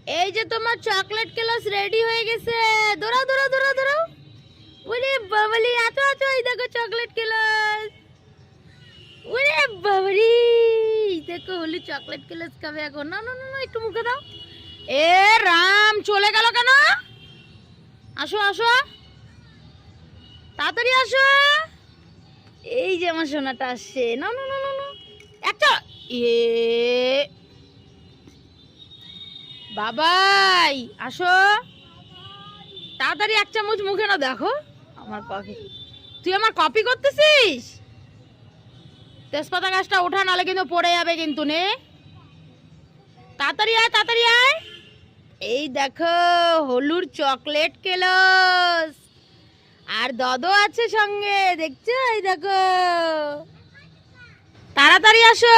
এই যে তোমার চকলেট ক্লাস রেডি হয়ে গেছে। দৌড়াও দৌড়াও দৌড়াও দৌড়াও। ওরে বাবালি, আছো আছো, এই দেখো চকলেট ক্লাস। ওরে বাবারি, দেখো হলু চকলেট ক্লাস খাবে এখন। না না না না, একটু মুখে দাও। এ রাম, চলে গেল কেন? আসো আসো, তাড়াতাড়ি আসো। এই যে আমার সোনাটা আসছে। না না না না না, একটা এ বাবাই আসো, তাড়াতাড়ি এক চামচ মুখে না। দেখো আমার কফি, তুই আমার কপি করতেছিস? তেজপাতা গাছটা ওঠা, নালে কিন্তু পড়ে যাবে কিন্তু। নে তাড়াতাড়ি আয়, তাড়াতাড়ি আয়। এই দেখো হলুর চকলেট কেলস, আর দদো আছে সঙ্গে, দেখছো? এই দেখো, তাড়াতাড়ি আসো।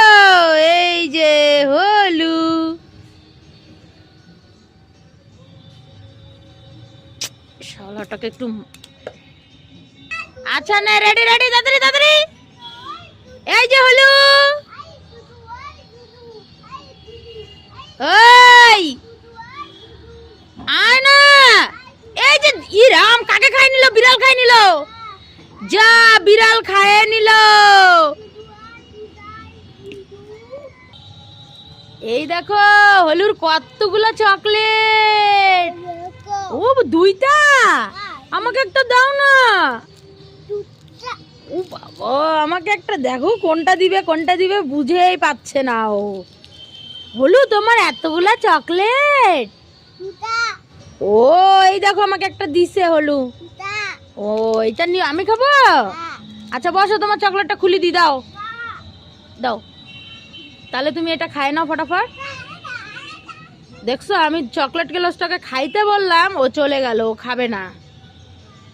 এই যে হলু, শালাটাকে একটু। আচ্ছা না, রেডি রেডি, তাড়াতাড়ি তাড়াতাড়ি। এই যে হলু, ওই আয় না। এই যে ইরাম, কাকে খাই নিল? বিড়াল খাই নিল। যা, বিড়াল খায় নিল। এই দেখো হলুর কতগুলো চকলেট। ও দুইটা, আমাকে একটা দাও না। ও বাবা, আমাকে একটা দেখো, কোনটা দিবে কোনটা দিবে বুঝেই পাচ্ছে না ও। হলু, তোমার এতগুলা চকলেট? ও এই দেখো, আমাকে একটা দিছে হলু। ও এটা নিয়ে আমি খাবো? আচ্ছা বসো, তোমার চকলেটটা খুলে দি, দাও দাও। তাহলে তুমি এটা খায় নাও ফটাফট। দেখছো, আমি চকলেট গ্লাসটাকে খাইতে বললাম, ও চলে গেল, ও খাবে না।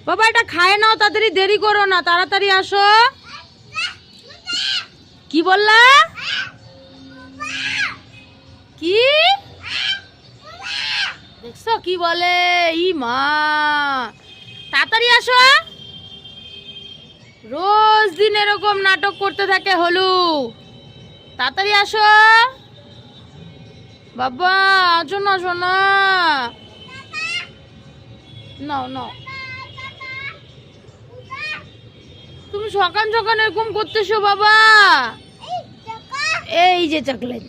বাবা এটা খায় নাও, তাড়াতাড়ি, দেরি করো না, তাড়াতাড়ি আসো। কি বললা? কি দেখছো কি বলে? ই মা, তাড়াতাড়ি আসো। রোজ দিন এরকম নাটক করতে থাকে হলু। তাড়াতাড়ি আসো বাবা, আছো না শোনা? নাও নাও, তুমি সকাল সকাল এরকম করতেছো বাবা। এই যে চকলেট।